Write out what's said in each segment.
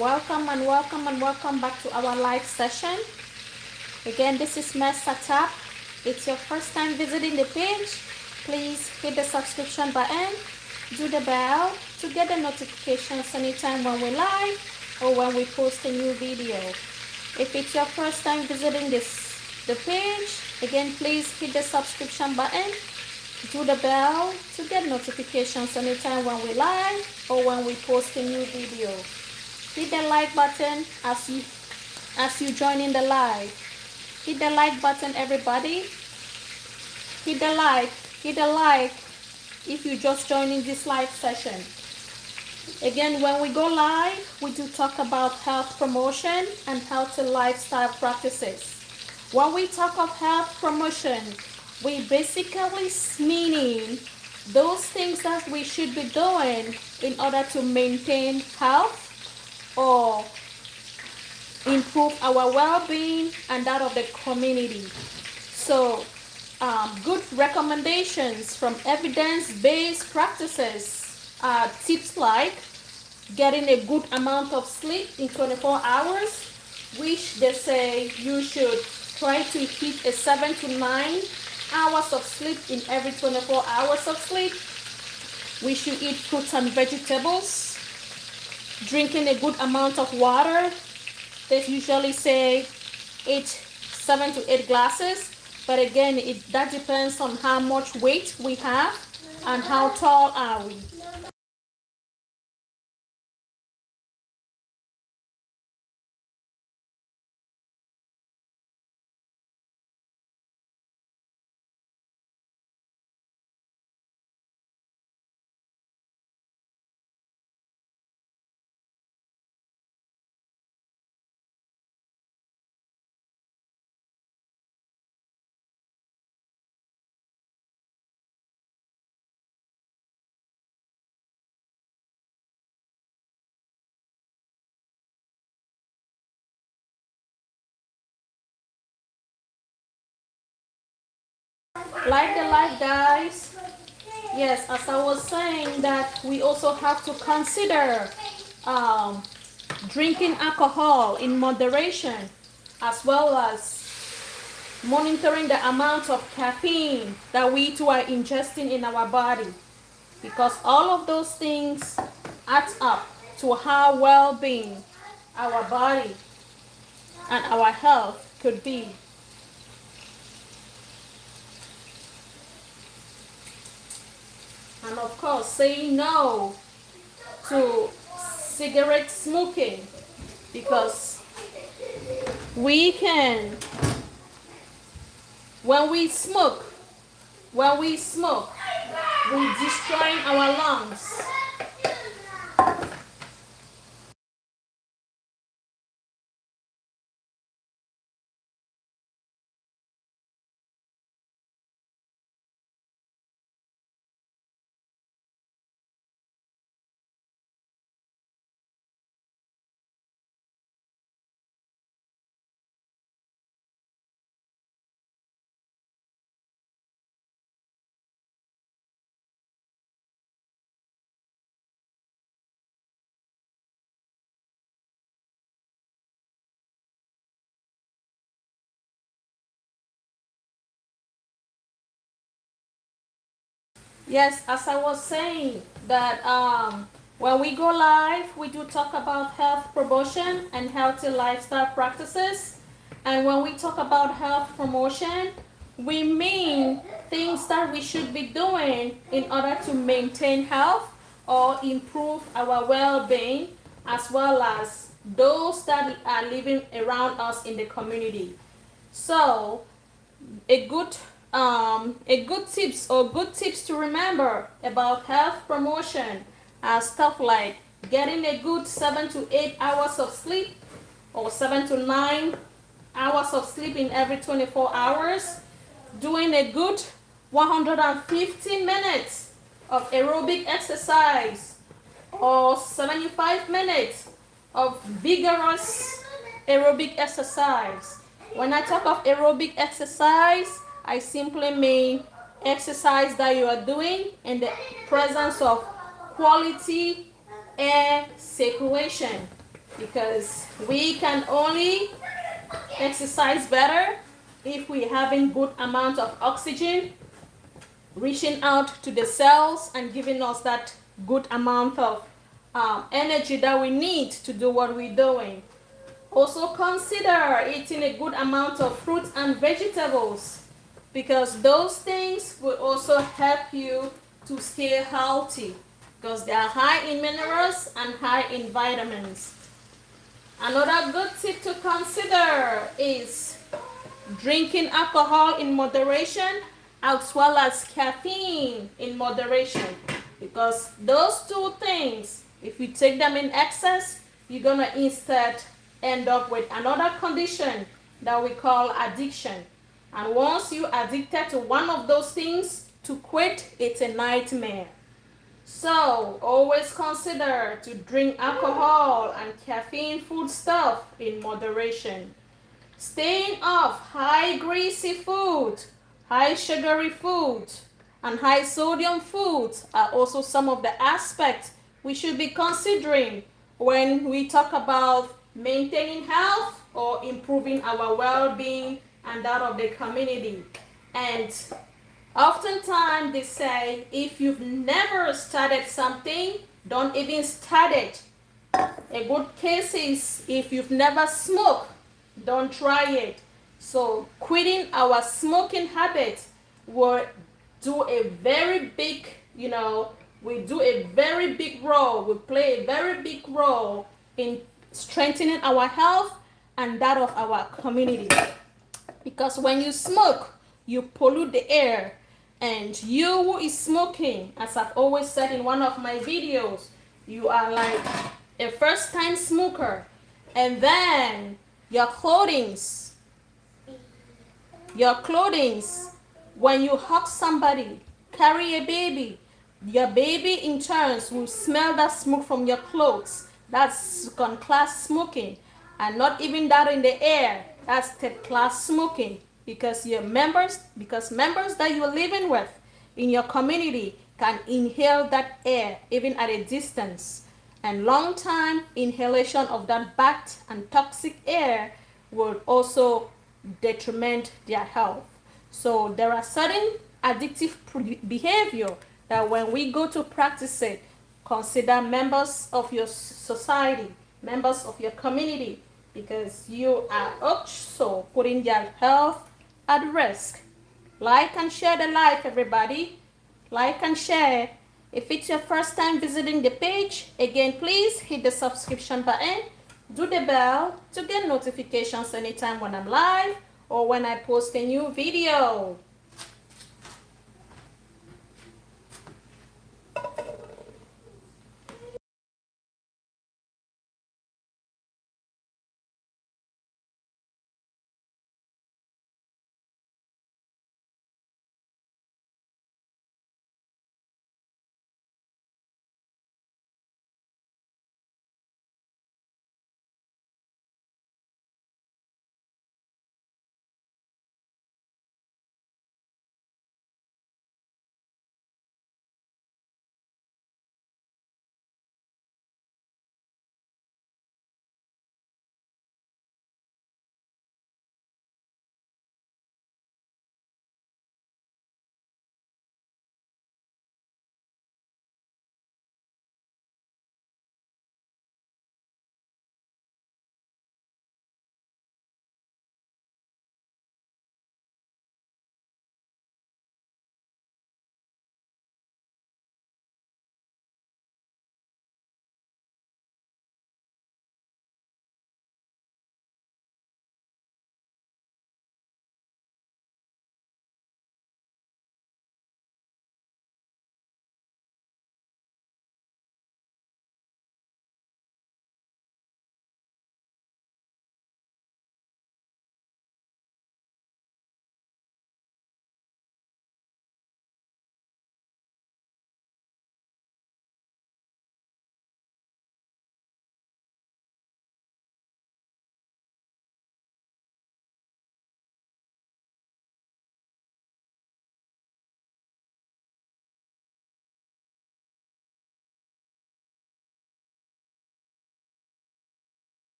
Welcome and welcome and welcome back to our live session. Again, this is Mr. Tap. It's your first time visiting the page. Please hit the subscription button, do the bell to get the notifications anytime when we're live or when we post a new video. If it's your first time visiting the page, again, please hit the subscription button, do the bell to get notifications anytime when we're live or when we post a new video. Hit the like button as you join in the live. Hit the like button, everybody. Hit the like if you just joining this live session. Again, when we go live, we do talk about health promotion and healthy lifestyle practices. When we talk of health promotion, we basically meaning those things that we should be doing in order to maintain health or improve our well-being and that of the community. So good recommendations from evidence-based practices are tips like getting a good amount of sleep in 24 hours, which they say you should try to hit a 7 to 9 hours of sleep in every 24 hours of sleep. We should eat fruits and vegetables, drinking a good amount of water. They usually say 7 to 8 glasses, but again, that depends on how much weight we have and how tall are we. Like the life, guys. Yes, as I was saying, that we also have to consider drinking alcohol in moderation, as well as monitoring the amount of caffeine that we too are ingesting in our body, because all of those things add up to how well-being our body and our health could be. And of course, saying no to cigarette smoking, because we can, when we smoke, we're destroying our lungs. Yes, as I was saying, that when we go live, we do talk about health promotion and healthy lifestyle practices. And when we talk about health promotion, we mean things that we should be doing in order to maintain health or improve our well-being, as well as those that are living around us in the community. So a good tips to remember about health promotion are stuff like getting a good 7 to 8 hours of sleep, or 7 to 9 hours of sleep in every 24 hours, doing a good 150 minutes of aerobic exercise, or 75 minutes of vigorous aerobic exercise. When I talk of aerobic exercise, I simply mean exercise that you are doing in the presence of quality air circulation. because we can only exercise better if we having good amount of oxygen reaching out to the cells and giving us that good amount of energy that we need to do what we're doing. Also consider eating a good amount of fruits and vegetables because those things will also help you to stay healthy because they are high in minerals and high in vitamins. Another good tip to consider is drinking alcohol in moderation as well as caffeine in moderation because those two things, if you take them in excess, you're gonna instead end up with another condition that we call addiction. And once you addicted to one of those things, to quit, it's a nightmare. So always consider to drink alcohol and caffeine food stuff in moderation. Staying off high greasy food, high sugary food, and high sodium foods are also some of the aspects we should be considering when we talk about maintaining health or improving our well-being and that of the community. And oftentimes they say if you've never started something, don't even start it. A good case is if you've never smoked, don't try it. So quitting our smoking habit will do a very big, we do a very big role, we play a very big role in strengthening our health and that of our community. Because when you smoke, you pollute the air. And you who is smoking, as I've always said in one of my videos, you are like a first time smoker. And then your clothings, when you hug somebody, carry a baby, your baby in turns will smell that smoke from your clothes. That's second class smoking. And not even that in the air, that's third class smoking. Because members that you're living with in your community can inhale that air even at a distance. And long time inhalation of that bad and toxic air will also detriment their health. So there are certain addictive behavior that when we go to practice it, consider members of your society, members of your community, because you are also putting their health at risk. Like and share the live, everybody. Like and share. If it's your first time visiting the page, again, please hit the subscription button. Do the bell to get notifications anytime when I'm live or when I post a new video.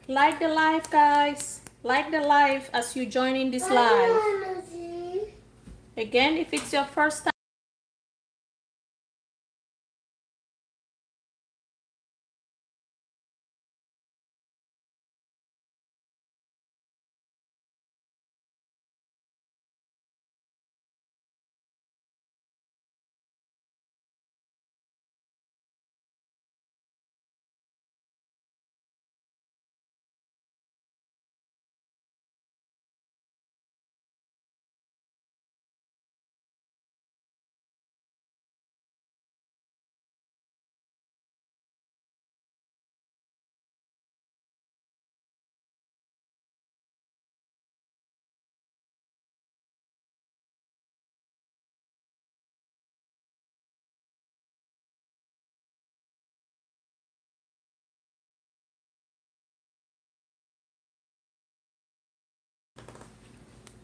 Like the live, guys. Like the live as you join in this live. Again, if it's your first time.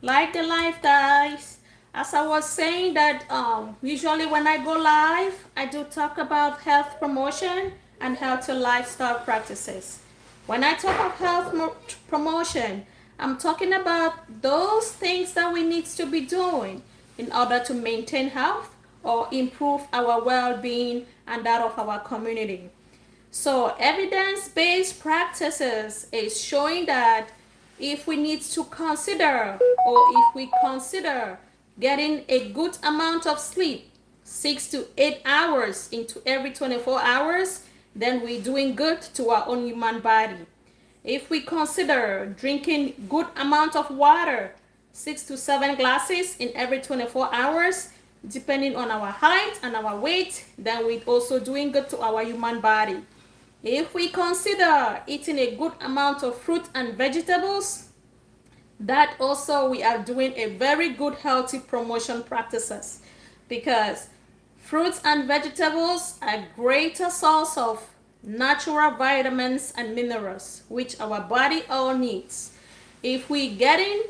Like the live, guys. As I was saying that usually when I go live, I do talk about health promotion and healthy lifestyle practices. When I talk of health promotion, I'm talking about those things that we need to be doing in order to maintain health or improve our well-being and that of our community. So evidence-based practices is showing that if we need to consider or if we consider getting a good amount of sleep, 6 to 8 hours into every 24 hours, then we're doing good to our own human body. If we consider drinking good amount of water, 6 to 7 glasses in every 24 hours, depending on our height and our weight, then we're also doing good to our human body. If we consider eating a good amount of fruit and vegetables, that also we are doing a very good healthy promotion practices, because fruits and vegetables are greater source of natural vitamins and minerals which our body all needs. If we getting,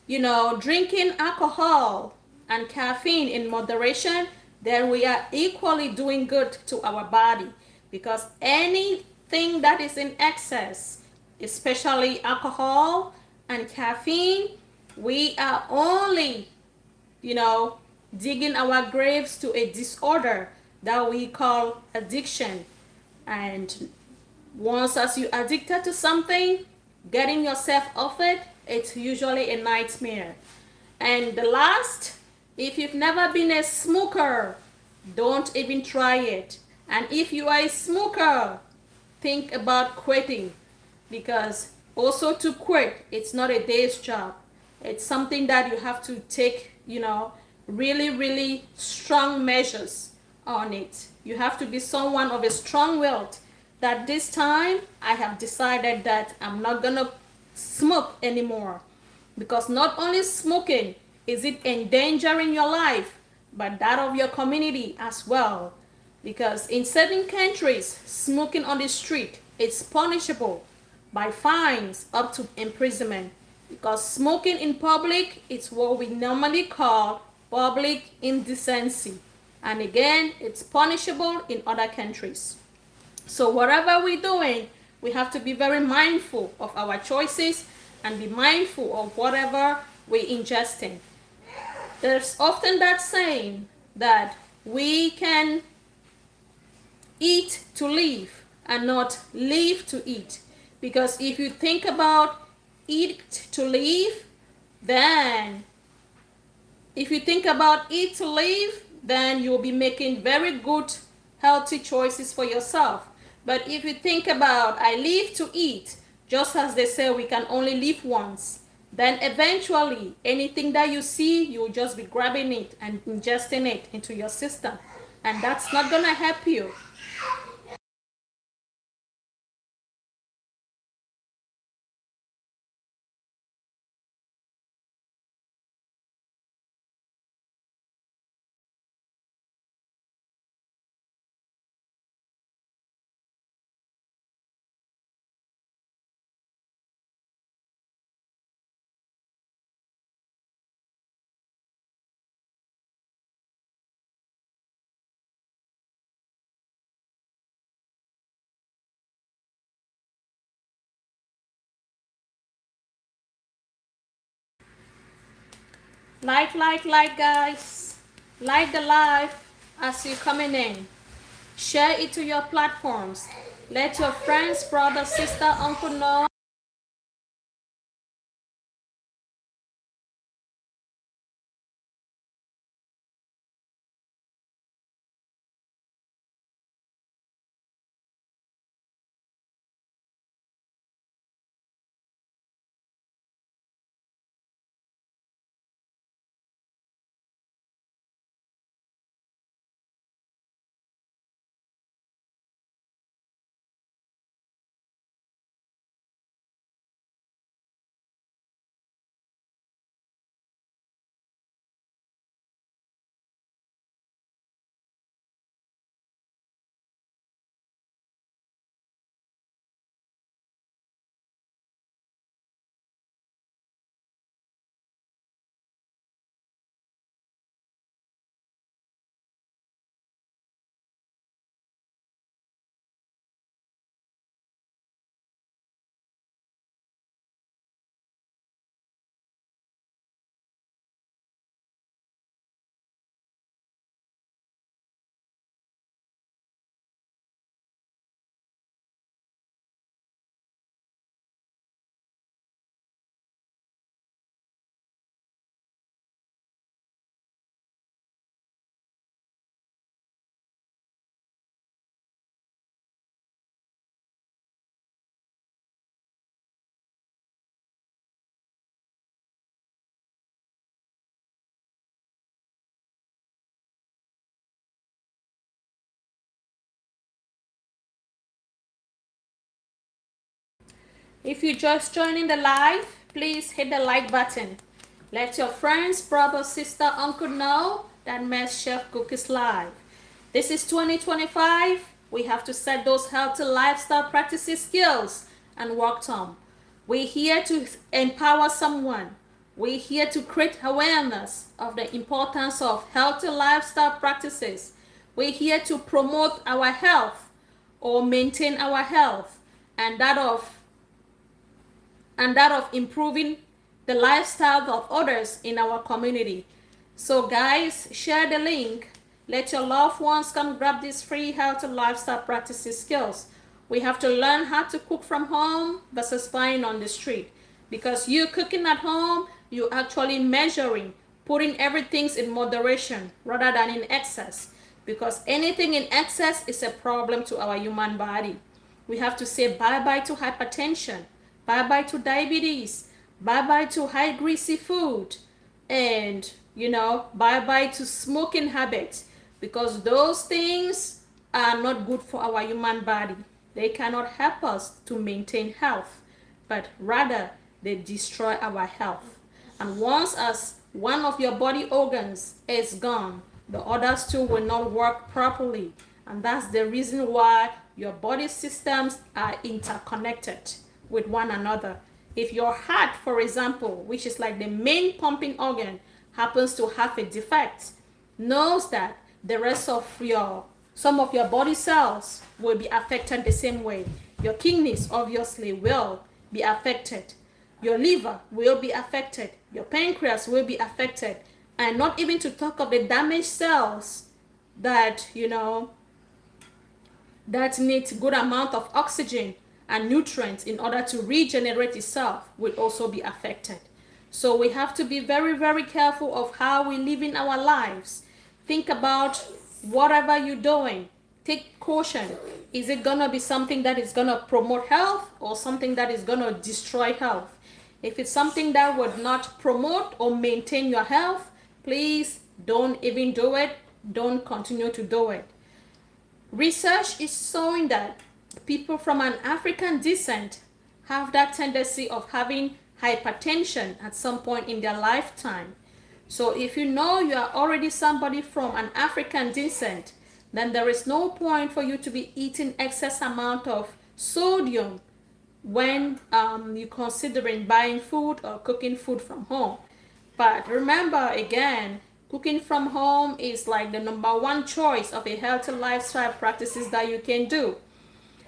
drinking alcohol and caffeine in moderation, then we are equally doing good to our body, because anything that is in excess, especially alcohol and caffeine, we are only, digging our graves to a disorder that we call addiction. And once as you addicted to something, getting yourself off it, it's usually a nightmare. And the last, if you've never been a smoker, don't even try it. And if you are a smoker, think about quitting, because also to quit, it's not a day's job. It's something that you have to take, really, really strong measures on it. You have to be someone of a strong will that this time I have decided that I'm not gonna smoke anymore, because not only smoking is it endangering your life, but that of your community as well. Because in certain countries, smoking on the street is punishable by fines up to imprisonment, because smoking in public is what we normally call public indecency, and again it's punishable in other countries. So whatever we're doing, we have to be very mindful of our choices and be mindful of whatever we're ingesting. There's often that saying that we can eat to live and not live to eat. Because if you think about eat to live, then if you think about eat to live, then you'll be making very good healthy choices for yourself. But if you think about I live to eat, just as they say we can only live once, then eventually anything that you see, you'll just be grabbing it and ingesting it into your system, and that's not gonna help you. Like, guys. Like the live as you're coming in. Share it to your platforms. Let your friends, brother, sister, uncle know. If you just joining the live, please hit the like button. Let your friends, brother, sister, uncle know that Mess Chef Cook is live. This is 2025. We have to set those healthy lifestyle practices skills and work on. We're here to empower someone. We're here to create awareness of the importance of healthy lifestyle practices. We're here to promote our health or maintain our health and that of improving the lifestyle of others in our community. So guys, share the link. Let your loved ones come grab these free healthy lifestyle practices skills. We have to learn how to cook from home versus buying on the street. Because you cooking at home, you actually measuring, putting everything in moderation rather than in excess. Because anything in excess is a problem to our human body. We have to say bye-bye to hypertension, bye-bye to diabetes, bye-bye to high greasy food, and bye-bye to smoking habits, because those things are not good for our human body. They cannot help us to maintain health, but rather they destroy our health. And once as one of your body organs is gone, the others two will not work properly. And that's the reason why your body systems are interconnected with one another. If your heart, for example, which is like the main pumping organ, happens to have a defect, knows that the rest of some of your body cells will be affected the same way. Your kidneys obviously will be affected. Your liver will be affected. Your pancreas will be affected. And not even to talk of the damaged cells that that needs good amount of oxygen and nutrients in order to regenerate itself will also be affected. So we have to be very, very careful of how we live in our lives. Think about whatever you're doing. Take caution. Is it gonna be something that is gonna promote health or something that is gonna destroy health? If it's something that would not promote or maintain your health, please don't even do it. Don't continue to do it. Research is showing that people from an African descent have that tendency of having hypertension at some point in their lifetime. So if you know you are already somebody from an African descent, then there is no point for you to be eating excess amount of sodium when you're considering buying food or cooking food from home. But remember, again, cooking from home is like the number one choice of a healthy lifestyle practices that you can do.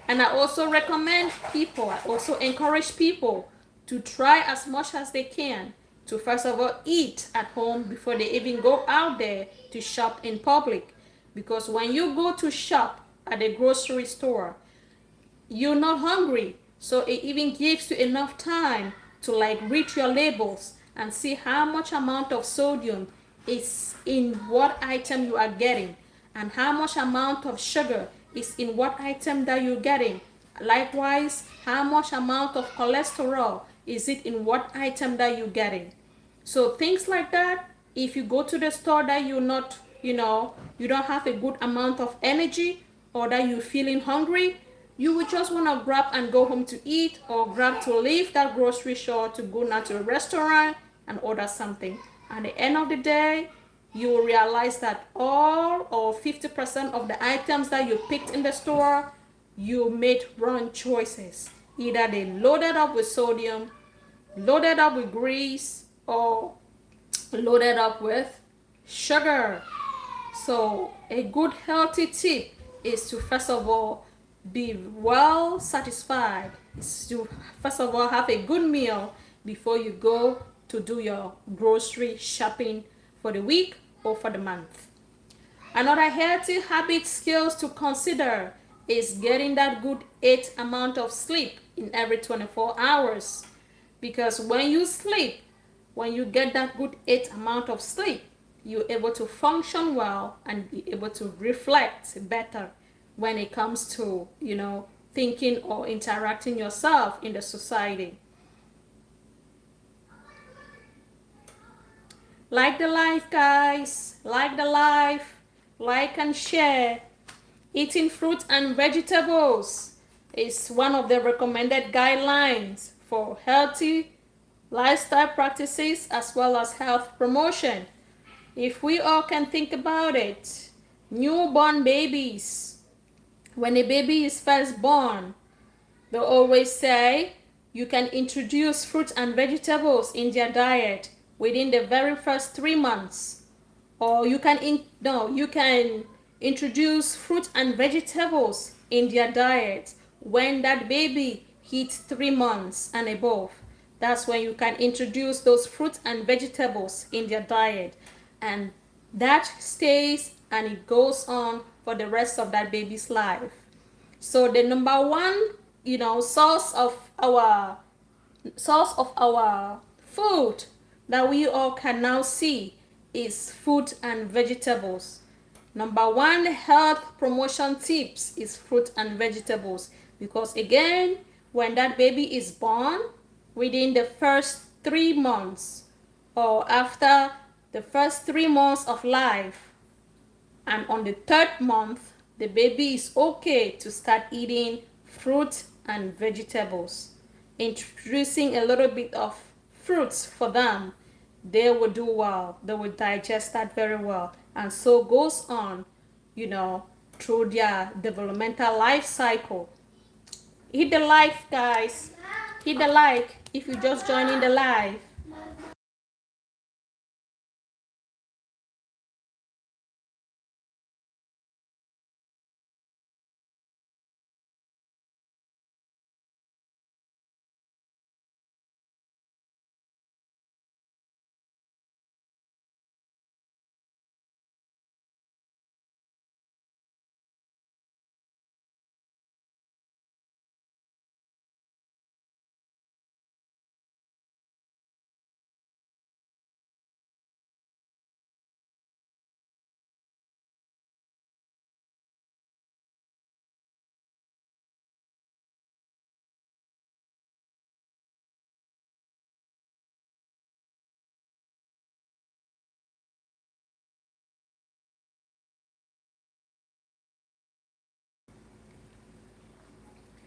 And I also recommend people, I also encourage people to try as much as they can to first of all eat at home before they even go out there to shop in public. Because when you go to shop at a grocery store, you're not hungry, so it even gives you enough time to like read your labels and see how much amount of sodium is in what item you are getting, and how much amount of sugar is in what item that you're getting. Likewise, how much amount of cholesterol is it in what item that you're getting. So things like that, if you go to the store that you're not, you don't have a good amount of energy, or that you're feeling hungry, you would just want to grab and go home to eat, or grab to leave that grocery store to go now to a restaurant and order something. At the end of the day, you will realize that all or 50% of the items that you picked in the store, you made wrong choices. Either they loaded up with sodium, loaded up with grease, or loaded up with sugar. So a good healthy tip is to first of all be well satisfied, is to first of all have a good meal before you go to do your grocery shopping for the week or for the month. Another healthy habit skills to consider is getting that good 8 amount of sleep in every 24 hours. Because when you sleep, when you get that good 8 amount of sleep, you're able to function well and be able to reflect better when it comes to, thinking or interacting yourself in the society. Like the life, guys. Like the life. Like and share. Eating fruit and vegetables is one of the recommended guidelines for healthy lifestyle practices as well as health promotion. If we all can think about it, newborn babies, when a baby is first born, they always say you can introduce fruit and vegetables in their diet within the very first 3 months. Or you can introduce fruit and vegetables in their diet when that baby hits 3 months and above. That's when you can introduce those fruits and vegetables in their diet, and that stays and it goes on for the rest of that baby's life. So the number one, source of our food that we all can now see is fruit and vegetables. Number one health promotion tips is fruit and vegetables, because again, when that baby is born, within the first 3 months or after the first 3 months of life, and on the third month, the baby is okay to start eating fruit and vegetables. Introducing a little bit of fruits for them, they will do well. They will digest that very well. And so goes on, through their developmental life cycle. Hit the like, guys. Hit the like if you just joined in the live.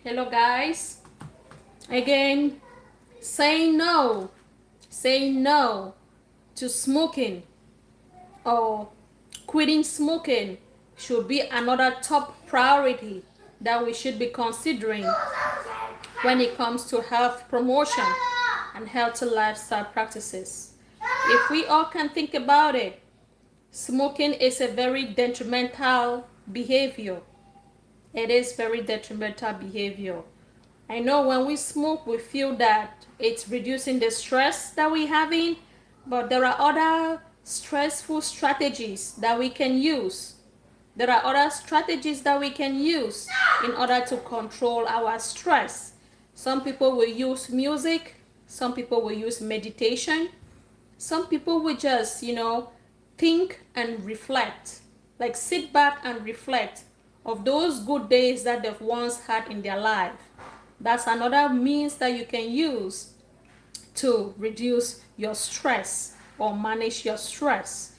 Hello, guys. Again, say no to smoking, or quitting smoking should be another top priority that we should be considering when it comes to health promotion and healthy lifestyle practices. If we all can think about it, smoking is a very detrimental behavior. It is very detrimental behavior. I know when we smoke, we feel that it's reducing the stress that we're having, But there are other stressful strategies that we can use. There are other strategies that we can use in order to control our stress. Some people will use music, some people will use meditation, some people will just, think and reflect, like sit back and reflect of those good days that they've once had in their life. That's another means that you can use to reduce your stress or manage your stress,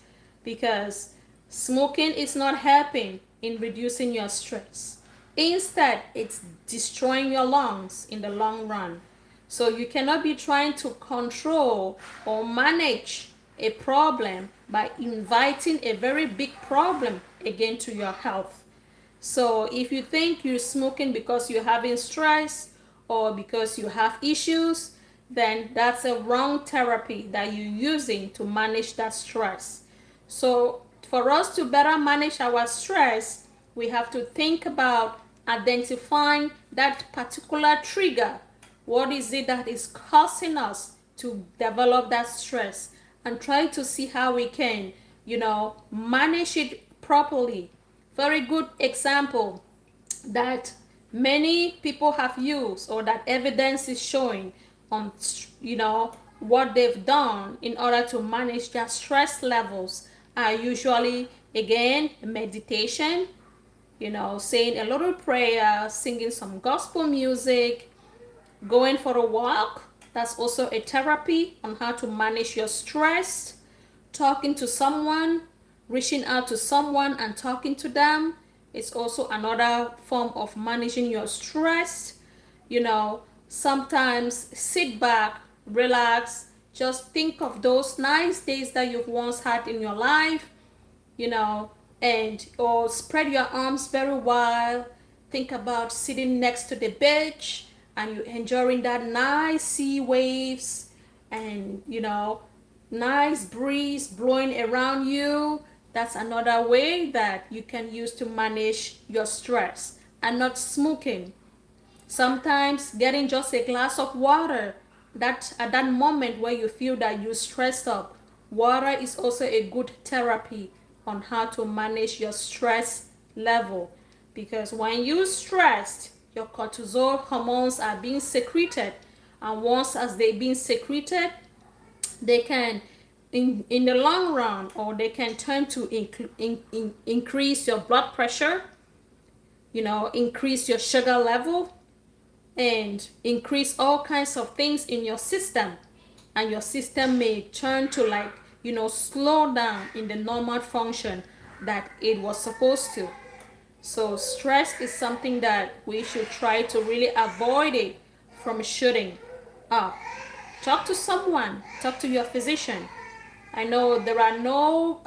because smoking is not helping in reducing your stress. Instead, it's destroying your lungs in the long run. So you cannot be trying to control or manage a problem by inviting a very big problem again to your health. So if you think you're smoking because you're having stress or because you have issues, then that's a wrong therapy that you're using to manage that stress. So for us to better manage our stress, we have to think about identifying that particular trigger. What is it that is causing us to develop that stress, and try to see how we can, manage it properly. Very good example that many people have used, or that evidence is showing on, what they've done in order to manage their stress levels, are usually, again, meditation, saying a little prayer, singing some gospel music, going for a walk. That's also a therapy on how to manage your stress. Talking to someone, reaching out to someone and talking to them is also another form of managing your stress. Sometimes sit back, relax, just think of those nice days that you've once had in your life, you know, and or spread your arms very wide. Think about sitting next to the beach and you enjoying that nice sea waves, and nice breeze blowing around you. That's another way that you can use to manage your stress. And not smoking. Sometimes getting just a glass of water, that at that moment where you feel that you're stressed up, water is also a good therapy on how to manage your stress level. Because when you're stressed, your cortisol hormones are being secreted, and once as they're being secreted, they can, in the long run, or they can turn to increase your blood pressure, increase your sugar level, and increase all kinds of things in your system. And your system may turn to, like, slow down in the normal function that it was supposed to. So stress is something that we should try to really avoid it from shooting up. Talk to someone, talk to your physician. I know there are no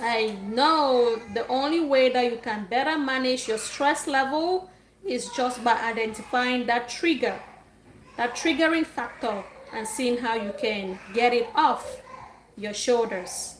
I know the only way that you can better manage your stress level is just by identifying that trigger, that triggering factor, and seeing how you can get it off your shoulders.